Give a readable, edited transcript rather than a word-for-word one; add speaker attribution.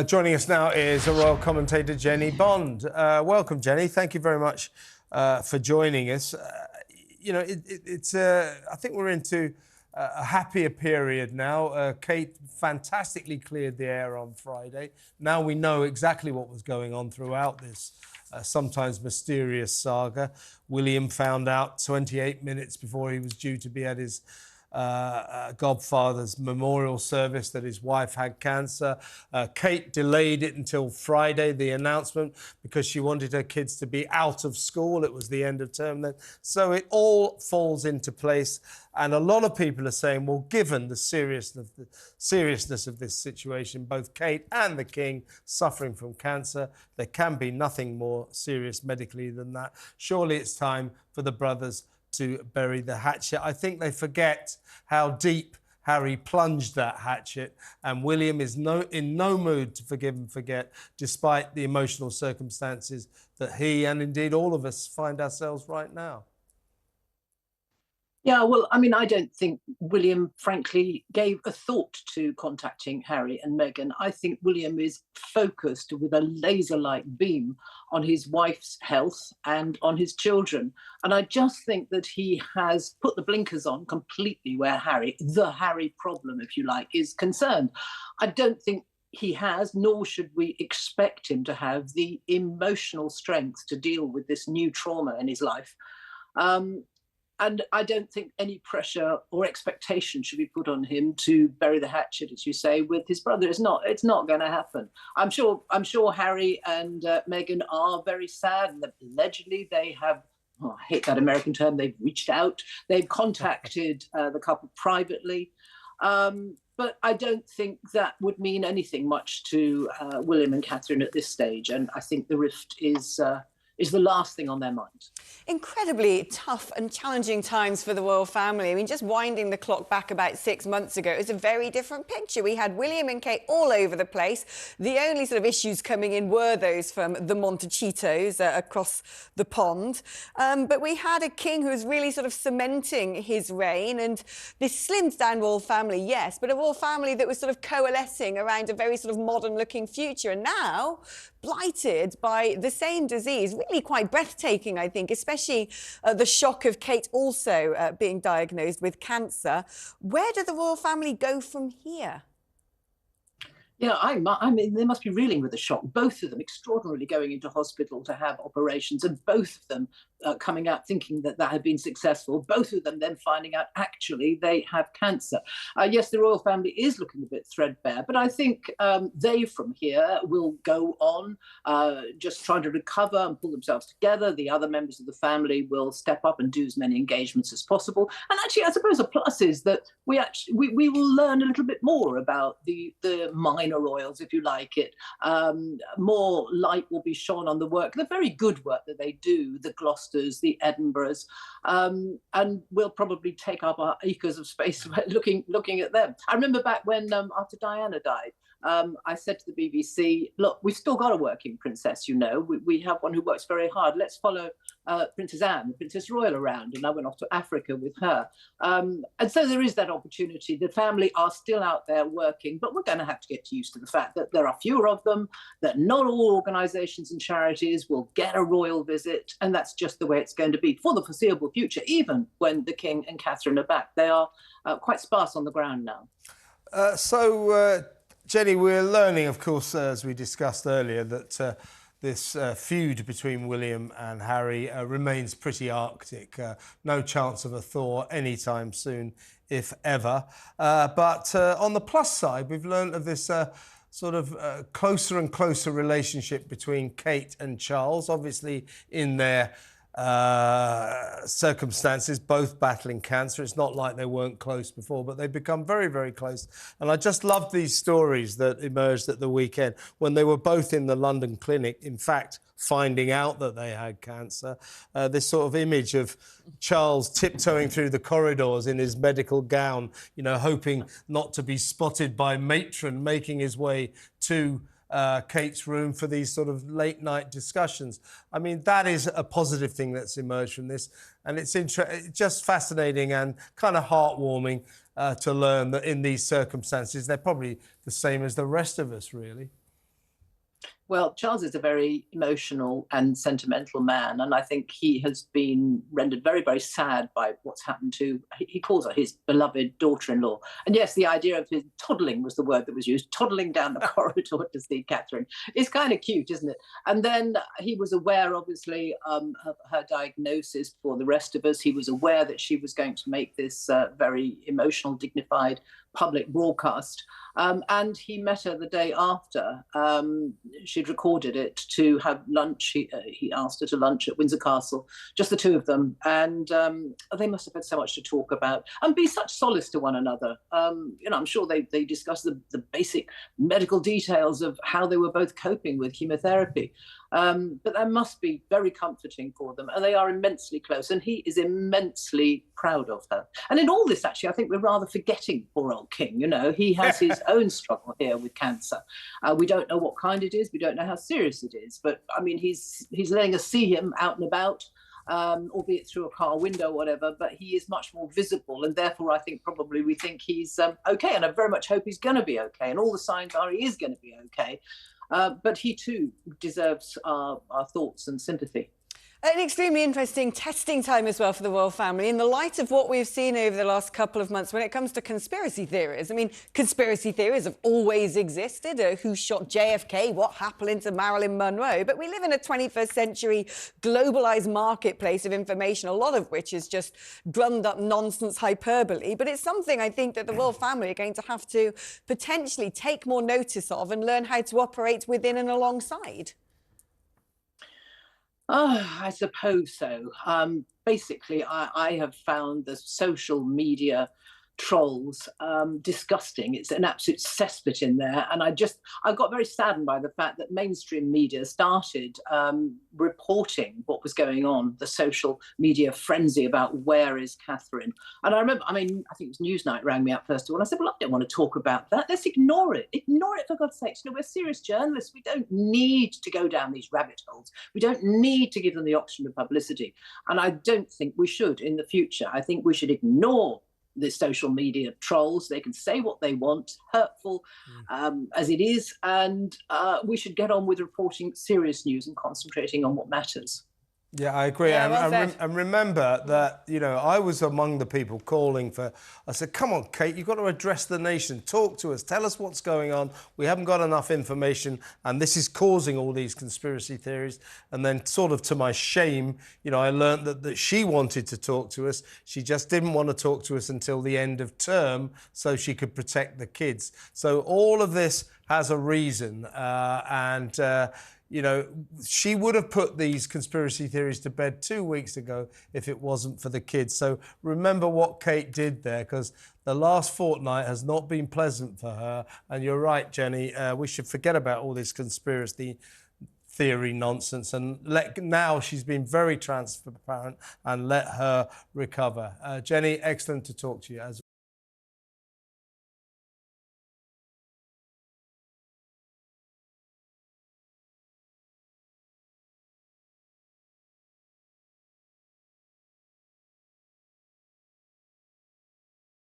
Speaker 1: Joining us now is a royal commentator, Jennie Bond. Welcome, Jennie. Thank you very much for joining us. I think we're into a happier period now. Kate fantastically cleared the air on Friday. Now we know exactly what was going on throughout this sometimes mysterious saga. William found out 28 minutes before he was due to be at his godfather's memorial service that his wife had cancer. Kate delayed it until Friday, the announcement, because she wanted her kids to be out of school. It was the end of term then. So it all falls into place. And a lot of people are saying, well, given the seriousness of this situation, both Kate and the King suffering from cancer, there can be nothing more serious medically than that. Surely it's time for the brothers to bury the hatchet. I think they forget how deep Harry plunged that hatchet, and William is in no mood to forgive and forget, despite the emotional circumstances that he and indeed all of us find ourselves right now.
Speaker 2: Yeah, well, I mean, I don't think William, frankly, gave a thought to contacting Harry and Meghan. I think William is focused with a laser-like beam on his wife's health and on his children. And I just think that he has put the blinkers on completely where the Harry problem, if you like, is concerned. I don't think he has, nor should we expect him to have, the emotional strength to deal with this new trauma in his life. And I don't think any pressure or expectation should be put on him to bury the hatchet, as you say, with his brother. It's not going to happen. I'm sure Harry and Meghan are very sad, and that allegedly they have, I hate that American term, they've reached out. They've contacted the couple privately. But I don't think that would mean anything much to William and Catherine at this stage. And I think the rift is the last thing on their minds.
Speaker 3: Incredibly tough and challenging times for the royal family. I mean, just winding the clock back about 6 months ago, it was a very different picture. We had William and Kate all over the place. The only sort of issues coming in were those from the Montechitos across the pond. But we had a king who was really sort of cementing his reign, and this slimmed down royal family, yes, but a royal family that was sort of coalescing around a very sort of modern-looking future. And now, blighted by the same disease, really quite breathtaking, I think, especially the shock of Kate also being diagnosed with cancer. Where do the royal family go from here?
Speaker 2: Yeah, I mean, they must be reeling with the shock. Both of them extraordinarily going into hospital to have operations, and both of them coming out thinking that had been successful. Both of them then finding out actually they have cancer. Yes, the royal family is looking a bit threadbare, but I think they from here will go on just trying to recover and pull themselves together. The other members of the family will step up and do as many engagements as possible. And actually, I suppose a plus is that we will learn a little bit more about the minor royals, if you like it. More light will be shone on the work, the very good work that they do, the Gloucesters, the Edinburghs, and we'll probably take up our acres of space looking at them. I remember back when after Diana died, I said to the BBC, look, we've still got a working princess, you know. We have one who works very hard. Let's follow Princess Anne, Princess Royal around. And I went off to Africa with her. And so there is that opportunity. The family are still out there working, but we're going to have to get used to the fact that there are fewer of them, that not all organisations and charities will get a royal visit. And that's just the way it's going to be for the foreseeable future, even when the King and Catherine are back. They are quite sparse on the ground now.
Speaker 1: Jennie, we're learning, of course, as we discussed earlier, that this feud between William and Harry remains pretty arctic. No chance of a thaw anytime soon, if ever. But on the plus side, we've learned of this sort of closer and closer relationship between Kate and Charles, obviously in their circumstances, both battling cancer. It's not like they weren't close before, but they've become very, very close. And I just loved these stories that emerged at the weekend when they were both in the London clinic, in fact, finding out that they had cancer. This sort of image of Charles tiptoeing through the corridors in his medical gown, you know, hoping not to be spotted by matron, making his way to Kate's room for these sort of late night discussions. I mean, that is a positive thing that's emerged from this. And it's just fascinating and kind of heartwarming to learn that in these circumstances, they're probably the same as the rest of us, really.
Speaker 2: Well, Charles is a very emotional and sentimental man, and I think he has been rendered very, very sad by what's happened to, he calls her his beloved daughter-in-law. And yes, the idea of his toddling was the word that was used, toddling down the corridor to see Catherine. It's kind of cute, isn't it? And then he was aware, obviously, of her diagnosis. For the rest of us, he was aware that she was going to make this very emotional, dignified public broadcast. And he met her the day after. She'd recorded it to have lunch. He asked her to lunch at Windsor Castle, just the two of them. And they must have had so much to talk about and be such solace to one another. I'm sure they discussed the basic medical details of how they were both coping with chemotherapy. But that must be very comforting for them. And they are immensely close. And he is immensely proud of her. And in all this, actually, I think we're rather forgetting poor old King. He has his own struggle here with cancer. We don't know what kind it is. We don't know how serious it is. But, I mean, he's letting us see him out and about, albeit through a car window or whatever. But he is much more visible. And therefore, I think probably we think he's OK. And I very much hope he's going to be OK. And all the signs are he is going to be OK. But he too deserves our thoughts and sympathy.
Speaker 3: An extremely interesting testing time as well for the royal family in the light of what we've seen over the last couple of months when it comes to conspiracy theories. I mean, conspiracy theories have always existed. Who shot JFK? What happened to Marilyn Monroe? But we live in a 21st century globalised marketplace of information, a lot of which is just drummed up nonsense hyperbole. But it's something I think that the royal family are going to have to potentially take more notice of and learn how to operate within and alongside.
Speaker 2: Oh, I suppose so. Basically, I have found the social media trolls disgusting. It's an absolute cesspit in there. And I got very saddened by the fact that mainstream media started reporting what was going on, the social media frenzy about where is Catherine. And I remember, I think it was Newsnight rang me up first of all. I said, well, I don't want to talk about that. Let's ignore it. Ignore it, for God's sake. We're serious journalists. We don't need to go down these rabbit holes. We don't need to give them the option of publicity. And I don't think we should in the future. I think we should ignore the social media trolls. They can say what they want, hurtful as it is, and we should get on with reporting serious news and concentrating on what matters.
Speaker 1: Yeah, I agree.
Speaker 3: Yeah,
Speaker 1: and remember that, I was among the people calling for, I said, come on, Kate, you've got to address the nation. Talk to us. Tell us what's going on. We haven't got enough information, and this is causing all these conspiracy theories. And then sort of to my shame, I learned that she wanted to talk to us. She just didn't want to talk to us until the end of term so she could protect the kids. So all of this has a reason. She would have put these conspiracy theories to bed 2 weeks ago if it wasn't for the kids. So remember what Kate did there, because the last fortnight has not been pleasant for her. And you're right, Jennie, we should forget about all this conspiracy theory nonsense and now she's been very transparent and let her recover. Jennie, excellent to talk to you as